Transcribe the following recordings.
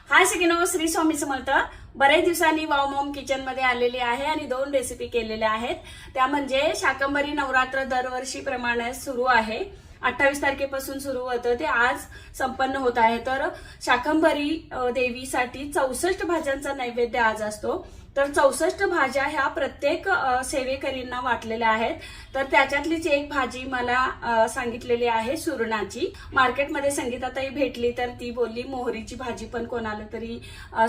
हाय सगळ्यांनो, श्री स्वामी समर्थ. बरेच दिवसांनी wow Maugham kitchen मध्ये आलेली आहे आणि 2 रेसिपी केलेल्या आहेत. त्या म्हणजे शाकंभरी नवरात्र दरवर्षी प्रमाणे सुरू आहे. 28 तारखेपासून सुरू होतं ते आज संपन्न होत आहे. तर शाकंभरी देवीसाठी 64 भाज्यांचा नैवेद्य आज असतो. तर 64 भाज्या ह्या प्रत्येक सेवेकरींना वाटलेल्या आहेत. तर त्याच्यातलीच एक भाजी मला सांगितलेली आहे सुरणाची. मार्केटमध्ये संगीताताई भेटली तर ती बोलली मोहरीची भाजी पण कोणाला तरी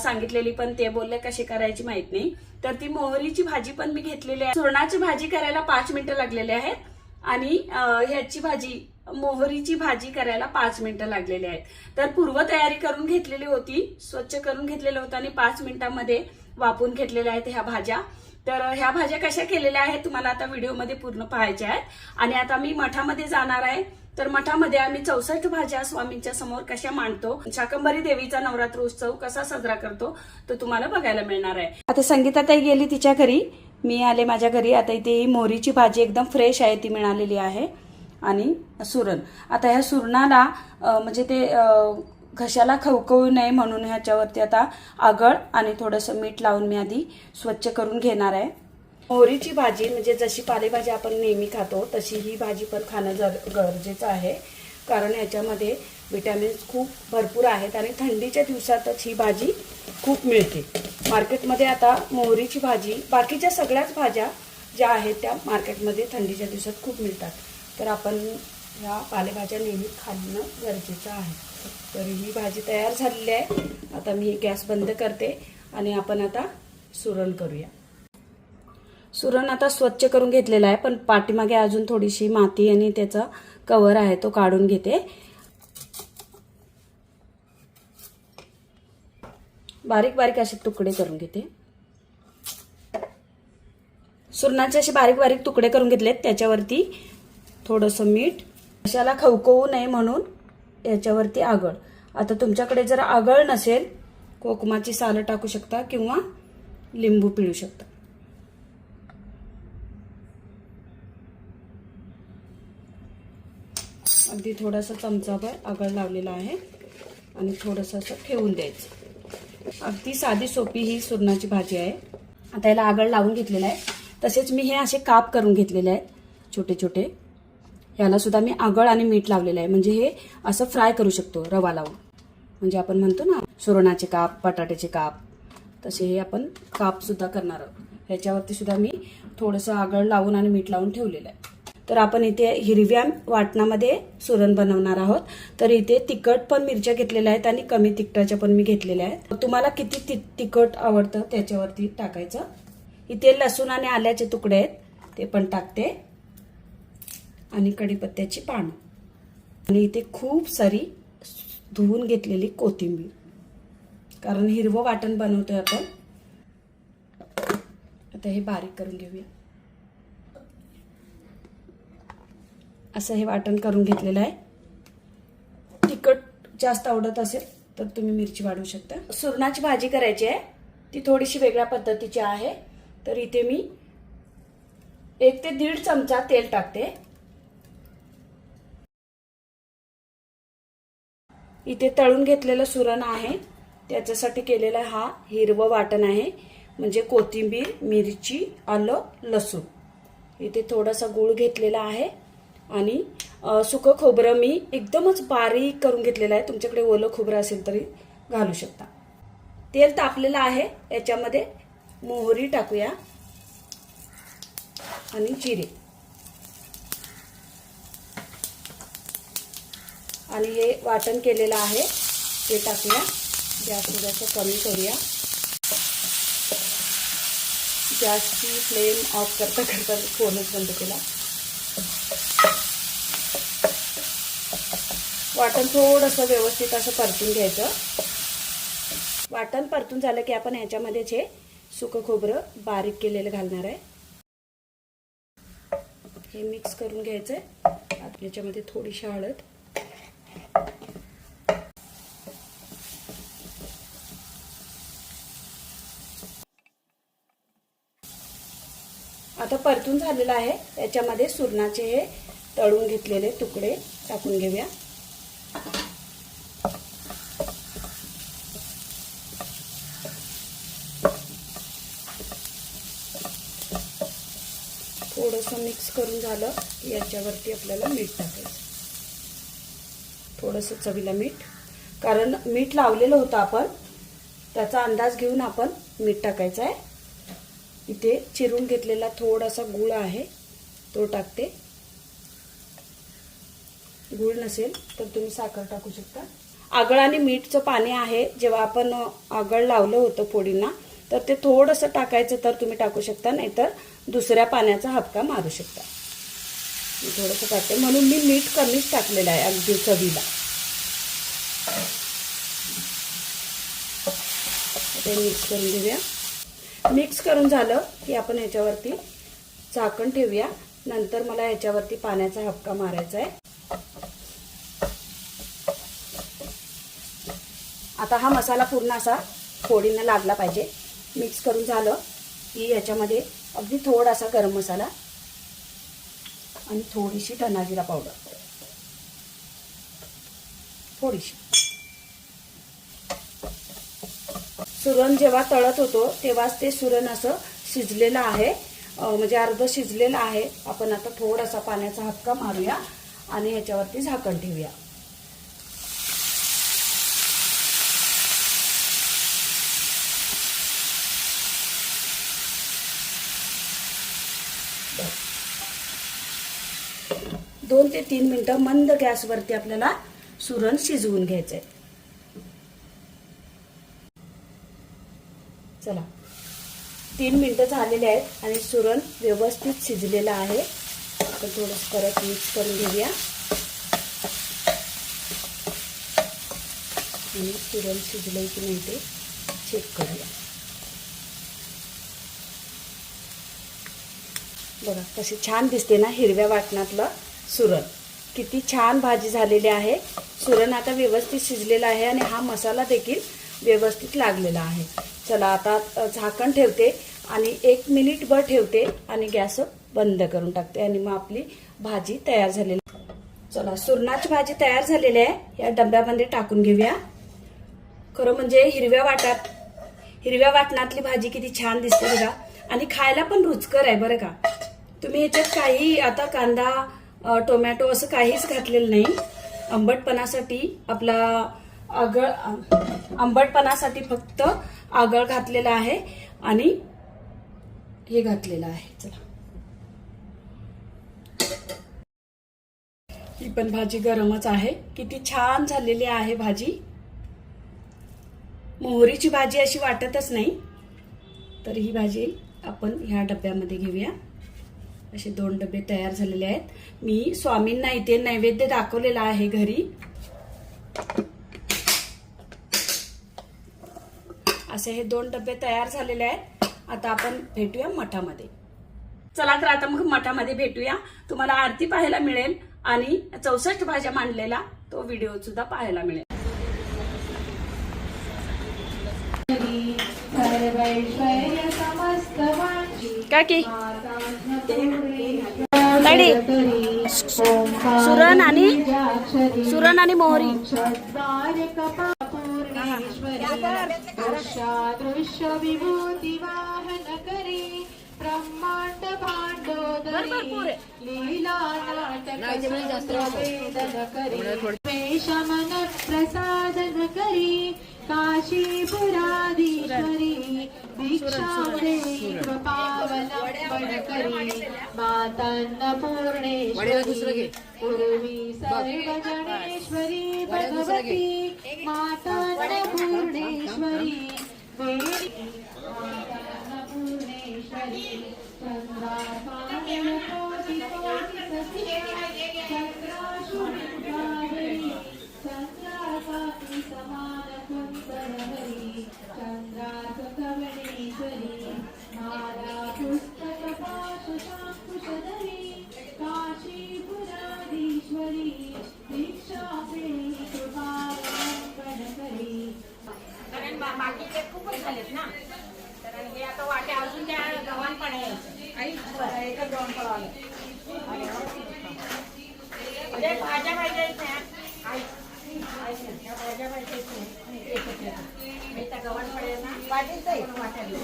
सांगितलेली, पण ते बोलले कशी करायची माहित नाही. तर ती मोहरीची भाजी पण मी घेतलेली आहे. सुरणाची भाजी करायला 5 मिनिटं लागलेली आहेत आणि ह्याची भाजी मोहरीची भाजी करायला 5 मिनिटं लागलेली आहेत. तर पूर्वतयारी करून घेतलेली होती, स्वच्छ करून घेतलेलं होतं आणि 5 मिनिटांमध्ये वापरून घेतलेल्या आहेत ह्या भाज्या. तर ह्या भाज्या कशा केलेल्या आहेत तुम्हाला आता व्हिडिओमध्ये पूर्ण पाहायच्या आहेत. आणि आता मी मठामध्ये जाणार आहे. तर मठामध्ये आम्ही 64 भाज्या स्वामींच्या समोर कशा मांडतो, शाकंभरी देवीचा नवरात्र उत्सव कसा साजरा करतो तो तुम्हाला बघायला मिळणार आहे. आता संगीताताई गेली तिच्या घरी, मी आले माझ्या घरी. आता इथे मोहरीची भाजी एकदम फ्रेश आहे ती मिळालेली आहे आणि सुरण. आता ह्या सुरणाला म्हणजे ते घशाला खवखवू नये म्हणून ह्याच्यावरती आता आगळ आणि थोडंसं मीठ लावून मी आधी स्वच्छ करून घेणार आहे. मोहरीची भाजी म्हणजे जशी पालेभाजी आपण नेहमी खातो तशी ही भाजी पण खाणं गरजेचं आहे, कारण ह्याच्यामध्ये विटॅमिन्स खूप भरपूर आहेत आणि थंडीच्या दिवसातच ही भाजी खूप मिळते मार्केटमध्ये. आता मोहरीची भाजी, बाकीच्या सगळ्याच भाज्या ज्या आहेत त्या मार्केटमध्ये थंडीच्या दिवसात खूप मिळतात. तर आपण ह्या पालेभाज्या नेहमी खाणं गरजेचं आहे. तर ही भाजी तयार झालेली आहे. आता मी गॅस बंद करते आणि आपण आता सुरण करूया. सुरण आता स्वच्छ करून घेतलेला आहे, पण पाठीमागे अजून थोडीशी माती आणि त्याचा कव्हर आहे तो काढून घेते. बारीक बारीक असे तुकडे करून घेते. सुरणाचे असे बारीक बारीक तुकडे करून घेतलेत. त्याच्यावरती थोडंसं मीठ, घशाला खवखवू नये म्हणून याच्यावरती आगळ. आता तुमच्याकडे जर आगळ नसेल, कोकमाची सालं टाकू शकता किंवा लिंबू पिळू शकता. अगदी थोडासा चमचाभर आगळ लावलेला आहे आणि थोडंसं असं ठेवून द्यायचं. अगदी साधी सोपी ही सुरणाची भाजी आहे. आता याला आगळ लावून घेतलेला आहे. तसेच मी हे असे काप करून घेतलेले आहेत छोटे छोटे. याला सुद्धा मी आगळ आणि मीठ लावलेलं आहे, म्हणजे हे असं फ्राय करू शकतो रवा लावून. म्हणजे आपण म्हणतो ना सुरणाचे काप, बटाट्याचे काप, तसे हे आपण काप सुद्धा करणार आहोत. ह्याच्यावरती सुद्धा मी थोडंसं आगळ लावून आणि मीठ लावून ठेवलेलं आहे. तर आपण इथे हिरव्या वाटणामध्ये सुरण बनवणार आहोत. तर इथे तिखट पण मिरच्या घेतलेल्या आहेत आणि कमी तिखटाच्या पण मी घेतलेल्या आहेत. तुम्हाला किती तिखट आवडतं त्याच्यावरती टाकायचं. इथे लसूण आणि आल्याचे तुकडे आहेत ते पण टाकते आणि कढीपत्त्याची पानं आणि इथे खूप सारी धुवून घेतलेली कोथिंबीर, कारण हिरवं वाटण बनवतोय आपण. आता हे बारीक करून घेऊया. असं हे वाटण करून घेतलेलं आहे. तिखट जास्त आवडत असेल तर तुम्ही मिरची वाढवू शकता. सुरणाची भाजी करायची आहे, ती थोडीशी वेगळ्या पद्धतीची आहे. तर इथे मी 1 ते 1.5 चमचा तेल टाकते. इथे तळून घेतलेलं सुरण आहे, त्याच्यासाठी केलेला हा हिरवं वाटण आहे, म्हणजे कोथिंबीर, मिरची, आलं, लसूण. इथे थोडासा गूळ घेतलेला आहे आणि सुकं खोबरं मी एकदमच बारीक करून घेतलेलं आहे. तुमच्याकडे ओलं खोबरं असेल तरी घालू शकता. तेल तापलेलं आहे, याच्यामध्ये मोहरी टाकूया आणि जिरे आणि हे वाटण केलेलं आहे ते टाकूया. गॅस थोडासा कमी करूया. गॅसची फ्लेम ऑफ करता करता फोनच बंद केला. वाटण थोडंसं व्यवस्थित असं परतून घ्यायचं. वाटण परतून झालं की आपण ह्याच्यामध्येच हे सुकं खोबरं बारीक केलेलं घालणार आहे. हे मिक्स करून घ्यायचंय. याच्यामध्ये थोडीशी हळद, आता परतून झालेलं आहे. याच्यामध्ये सुरणाचे हे तळून घेतलेले तुकडे टाकून घेऊया. थोडंसं मिक्स करून झालं की याच्यावरती आपल्याला मीठ टाकायचं, थोडंसं चवीला मीठ, कारण मीठ लावलेलं होतं आपण, त्याचा अंदाज घेऊन आपण मीठ टाकायचं आहे. इथे चिरून घेतलेला थोडासा गूळ आहे तो टाकते. गूळ नसेल तर तुम्ही साखर टाकू शकता. आगळ आणि मीठचं पाणी आहे, जेव्हा आपण आगळ लावलं होतं फोडींना तर ते थोडंसं टाकायचं तर तुम्ही टाकू शकता, नाहीतर दुसऱ्या पाण्याचा हापका मारू शकता. मी थोडंसं टाकते म्हणून मी मीठ कमीच टाकलेलं आहे अगदी चवीला. ते मिक्स करून घेऊया. मिक्स करून झालं की आपण ह्याच्यावरती झाकण ठेवूया. नंतर मला ह्याच्यावरती पाण्याचा हापका मारायचा आहे. आता हा मसाला पूर्ण असा फोडींना लागला पाहिजे. मिक्स करून झालं की याच्यामध्ये अगदी थोडासा गरम मसाला आणि थोडीशी धना जिरा पावडर, थोडीशी. सुरण जेव्हा तळत होतो तेव्हाच ते सुरण असं शिजलेलं आहे, म्हणजे अर्ध शिजलेलं आहे. आपण आता थोडासा पाण्याचा हापका मारूया आणि ह्याच्यावरती झाकण ठेवूया. दोन ते 3 मिनिटं मंद गॅसवरती आपल्याला सुरण शिजवून घ्यायचंय. चला 3 मिनिटं झालेले आहेत आणि सुरण व्यवस्थित शिजलेलं आहे. आपण थोडंसं परत मिक्स करून घेऊया आणि सुरण शिजलंय की नाही ते चेक करूया. बघा कशी छान दिसते ना हिरव्या वाटणातलं सुरण. किती छान भाजी झालेली आहे. सुरण आता व्यवस्थित शिजलेलं आहे आणि हा मसाला देखील व्यवस्थित लागलेला आहे. चला आता झाकण ठेवते आणि 1 मिनिटभर ठेवते आणि गॅस बंद करून टाकते आणि मग आपली भाजी तयार झालेली. चला सुरणाची भाजी तयार झालेली आहे. या डब्यामध्ये टाकून घेऊया. खरं म्हणजे हिरव्या वाटणातली भाजी किती छान दिसते बघा आणि खायला पण रुचकर आहे बरं का. तुम्ही ह्याच्यात काही आता कांदा टोमॅटो असं काहीच घातलेलं नाही. आंबटपणासाठी आपला आंबटपणासाठी फक्त आगळ घातलेला आहे आणि हे घातलेलं आहे. चला ही पण भाजी गरमच आहे. किती छान झालेली आहे भाजी. मोहरीची भाजी अशी वाटतच नाही. तर ही भाजी आपण ह्या डब्यामध्ये घेऊया. असे 2 डबे तयार झालेले आहेत. मी स्वामींना इथे नैवेद्य दाखवलेला आहे घरी. असे हे 2 डबे तयार झालेले आहेत. आता आपण भेटूया मठामध्ये. चला तर आता मग मठामध्ये भेटूया. तुम्हाला आरती पाहायला मिळेल आणि 64 भाज्या मांडलेला तो व्हिडिओ सुद्धा पाहायला मिळेल. काकी ताडी सुरण आणि मोहरी विभूती वाहन करी ब्रह्मांड भांडोदरी लीला नाटक करी शमन प्रसादन करी काशीपुराधीश्वरी भिक्षा देहि कृपावलंबन करी मातान्नपूर्णेश्वरी पूर्वी सर्वजनेश्वरी भगवती मातान्नपूर्णेश्वरी मातान्नपूर्णेश्वरी चंद्राकाशी समान कुंदलहरी चंद्राकवणेश्वरी माला पुस्तक पाशशांकुशधरी काशीपुराधीश्वरी दीक्षा देहि कृपावलंबन करी. कारण बाकीचे खूपच झालेत ना, तर हे आता वाट्या अजून त्या गव्हाण पडायचं. एकच गव्हाण पडावं म्हणजे भाज्या पाहिजेच नाही. भाज्या पाहिजेच नाही. त्या गव्हाण पडेल ना वाटेल वाट्या 2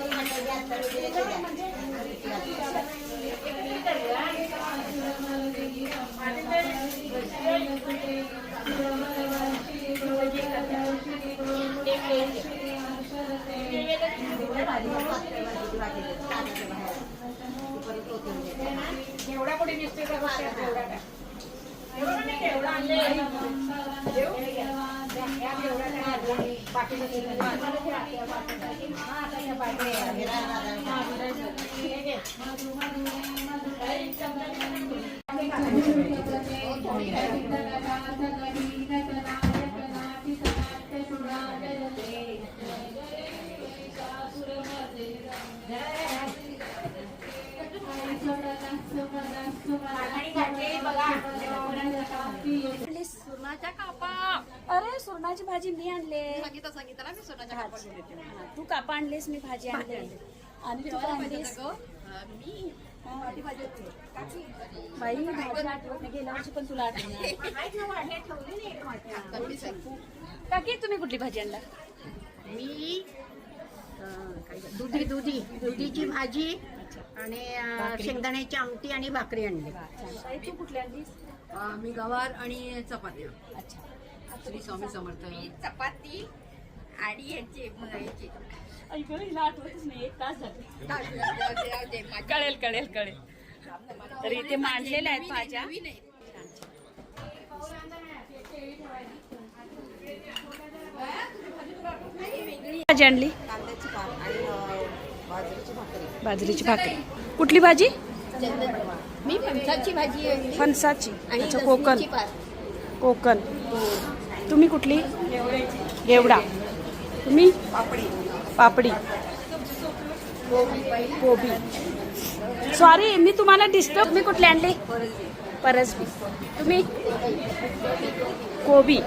वाट्या एवढा कुठे दिसतोय का बघ, एवढा काय? एवढा नाही, एवढा आणले. बाकीचं सुरणाच्या कापा. अरे सुरणाची भाजी मी आणले. सांगितलं मी सोनाच्या कापड घेते. हा, तू कापा आणलीस, मी भाजी आणली. आणि तू काय आणलीस? मी वाटी भाजी होती. बाई भाजी आठवत नाही, गेल्या वर्षी पण तुला आठवण. काकी तुम्ही कुठली भाजी आणला? मी दुधीची भाजी आणि शेंगदाण्याची आमटी आणि भाकरी आणली. ताई, तू कुठली आणलीस? मी गवार आणि चपात्या. अच्छा. श्री स्वामी समर्थ. चपाती आणि याची मुलाची ऐक हिला आठवतच नाही, 1 तास झाले. कळेल कळेल कळेल. तर इथे मांडलेल्या आहेत भाज्या. भाजी आणली? कांद्याची भात आणि बाजरीची भाकरी. बाजरीची भाकरी. कुठली भाजी? मी फणसाची भाजी आहे फणसाची. आणि अच्छा, कोकण. लसणीची भात. कोकण. तुम्ही कुठली? गेवडा. तुम्ही? पापडी. कोबी. सॉरी, मी तुम्हाला डिस्टर्ब. तुम्ही कुठले आणले? परसबी. तुम्ही? कोबी.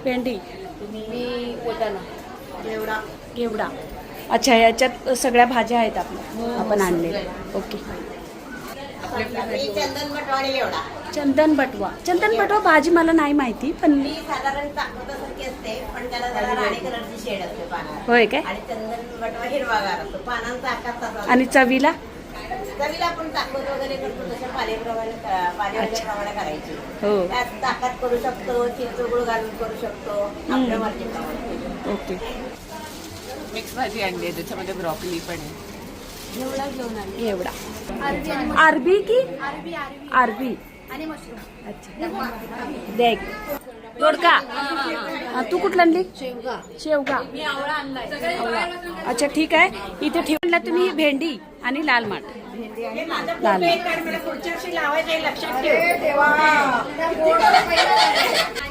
भेंडी. घेवडा. अच्छा, याच्यात सगळ्या भाज्या आहेत आपल्या, आपण आणलेल्या. ओके. चंदन बटवाडी एवढा चंदन बटवा. चंदन बटवा भाजी मला नाही माहिती, पण ती साधारण चाकवतासारखी असते, पण त्याला जरा राणी कलरची शेड असते पानात. होय काय? आणि चंदन बटवा हिरवागार असतो, पानांचा आकार तसा. आणि चवीला? चवीला आपण चाकवत वगैरे करतो तशा पालेप्रमाणे करायची. हो. त्यात ताकात करू शकतो, चिंचगुळ घालून करू शकतो, आपल्या मर्जीप्रमाणे. ओके. मिक्स भाजी आणली आहे, त्याच्यामध्ये ब्रॉकली पण आहे. घेवडा. अरबी की अरबी? आणि मशरूम. अच्छा, देख दोडका. हा, तू कुठला आणली? शेवगा. आवळा. अच्छा, ठीक आहे. इथे ठेवला तुम्ही भेंडी आणि लाल माठ. लाल माठ. पुढच्या वर्षी लावायचं आहे, लक्षात ठेव.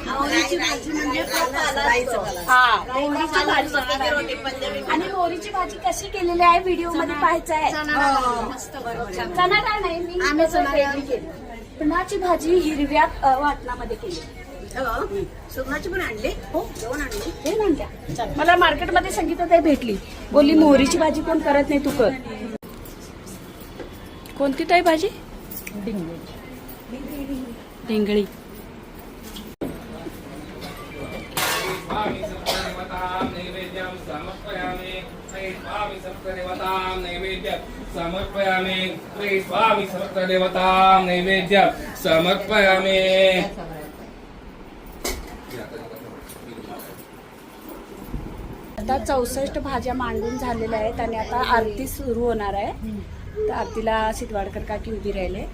मोहरीची भाजी म्हणजे हा, मोहरीची भाजी. आणि मोहरीची भाजी कशी केलेली आहे व्हिडिओ मध्ये पाहायचं आहे. चणा डाळ नाही, मी वेगळी केली. चणाची भाजी हिरव्या वाटणामध्ये केली. सुरणाची पण आणली. हो, 2 आणली. हे म्हणल्या. मला मार्केटमध्ये संगीता ताई भेटली, बोलली मोहरीची भाजी कोण करत नाही, तू कर. कोणती ताई भाजी? ढेंगळी. समर्पयामि श्री स्वामी समर्थदेवतां नैवेद्यं समर्पयामि. आता 64 भाज्या मांडून झालेल्या आहेत आणि आता आरती सुरू होणार आहे. तर आरतीला सिद्धवाडकर काकी उभी राहिले.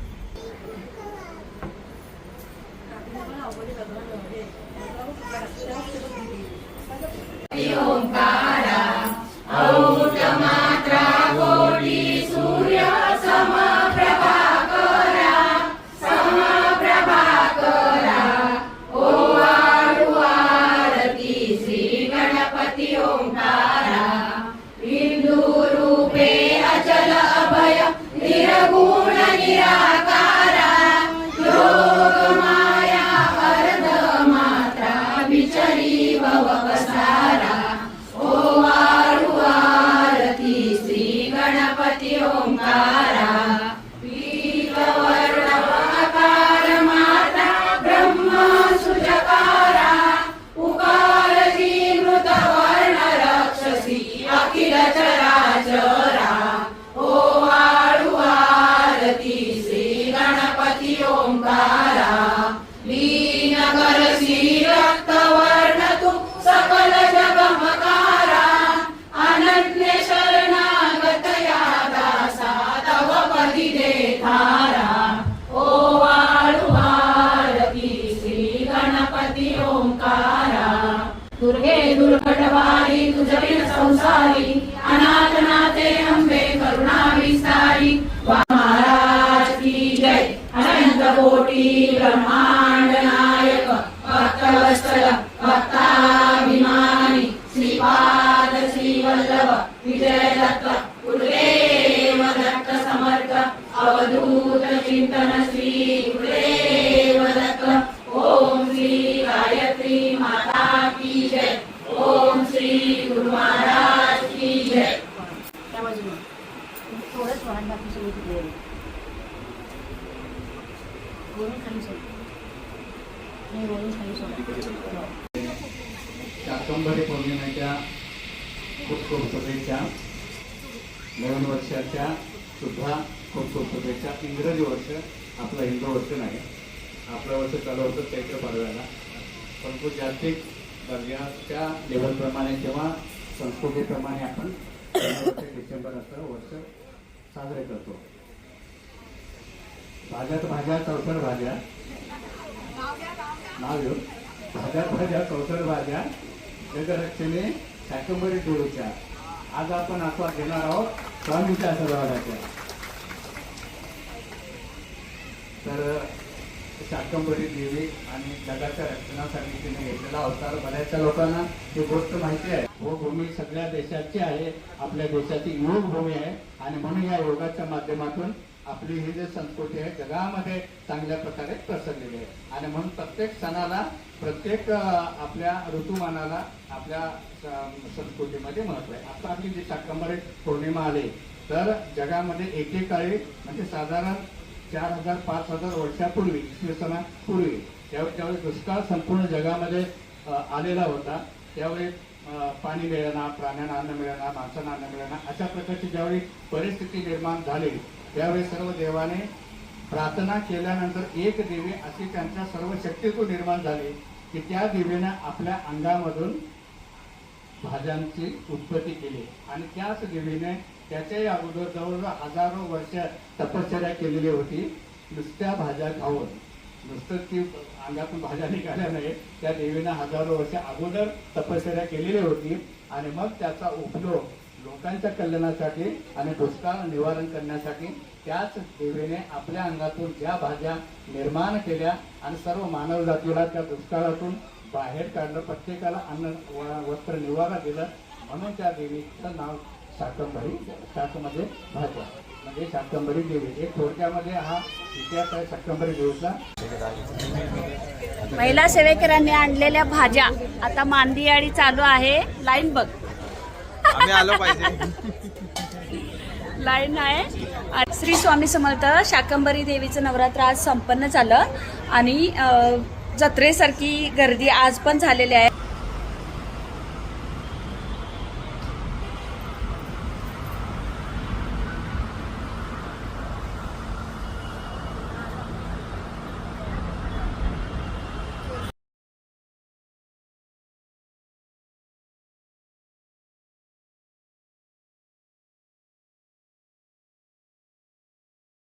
दुर्घटवारी तुझविन संसारी अनाथ नाथे अंबे करुणा विस्तारी महाराज की जय अनंत कोटी ब्रह्मांड नायक भक्तवत्सल भक्ताभिमानी श्रीपाद श्रीवल्लभ विजय दत्त गुरुदेव दत्त समर्थ अवधूत चिंतन श्री गुरुदेव दत्त ओम श्री गायत्री माता की जय ओम श्री गुरु महाराज की जय. त्या बाजूला थोडंच वाहन बाकी सगळी तिकडे वरून खाली सोड नाही वरून खाली सोडा. शाकंभरी पौर्णिमेच्या खूप खूप शुभेच्छा. नवीन वर्षाच्या सुद्धा खूप खूप शुभेच्छा. इंग्रजी वर्ष आपलं हिंदू वर्ष नाही. आपलं वर्ष चालू होतं चैत्र पाडव्याला, परंतु जागतिक दर्जाच्या लेवलप्रमाणे किंवा संस्कृतीप्रमाणे आपण डिसेंबर असं वर्ष साजरे करतो. भाज्यात भाज्या चौसर भाज्या नाव घेऊ. भाज्यात भाज्या चौसर भाज्या जगरक्षणे शाकंभरी देवीच्या. आज आपण आस्वाद घेणार आहोत स्वामींच्या आशीर्वादाच्या. तर शाकंभरी देवी आणि जगाच्या रक्षणासाठी तिने घेतलेला अवतार बऱ्याचशा लोकांना ही गोष्ट माहिती आहे. वो भूमी सगळ्या देशाची आहे, आपल्या देशाची योग भूमी आहे आणि म्हणून या योगाच्या माध्यमातून आपली ही जी संस्कृती आहे जगामध्ये चांगल्या प्रकारे पसरलेली आहे. आणि म्हणून प्रत्येक सणाला प्रत्येक आपल्या ऋतुमानाला आपल्या संस्कृतीमध्ये महत्व आहे. आता आपली जी शाकंभरी पौर्णिमा आली तर जगामध्ये एकेकाळी म्हणजे साधारण 4000-5000 वर्षापूर्वी इसवी सणापूर्वी त्यावेळी दुष्काळ संपूर्ण जगामध्ये आलेला होता. त्यावेळी पाणी मिळेना, प्राण्यांना अन्न मिळेना, माणसांना अन्न मिळेना, अशा प्रकारची ज्यावेळी परिस्थिती निर्माण झाली त्यावेळी सर्व देवाने प्रार्थना केल्यानंतर एक देवी अशी त्यांच्या सर्व शक्तीतून निर्माण झाली की त्या देवीने आपल्या अंगामधून भाज्यांची उत्पत्ती केली आणि त्याच देवीने त्याच्याही अगोदर जवळजवळ हजारो वर्ष तपश्चर्या केलेली होती. नुसत्या भाज्या खाऊन नुसतं ती अंगातून भाज्या निघाल्या नाही, त्या देवीने हजारो वर्ष अगोदर तपश्चर्या केलेली होती आणि मग त्याचा उपयोग लोकांच्या कल्याणासाठी आणि दुष्काळ निवारण करण्यासाठी त्याच देवीने आपल्या अंगातून ज्या भाज्या निर्माण केल्या आणि सर्व मानव जातीला त्या दुष्काळातून बाहेर काढलं, प्रत्येकाला अन्न वस्त्र निवारा दिलं, म्हणून त्या देवीचं नाव शाकंभरी. शाकमध्ये भाज्या म्हणजे शाकंभरी देवी. एक थोडक्यामध्ये हा इतिहास आहे शाकंभरी देवीचा. महिला सेवेकरांनी आणलेल्या भाज्या आता मांदियाळी चालू आहे. लाईन बघ, आम्ही आलो पाहिजे. लाईन आहे. श्री स्वामी समर्थ. शाकंभरी देवीचं नवरात्र आज संपन्न झालं आणि जत्रेसारखी गर्दी आज पण झालेली आहे.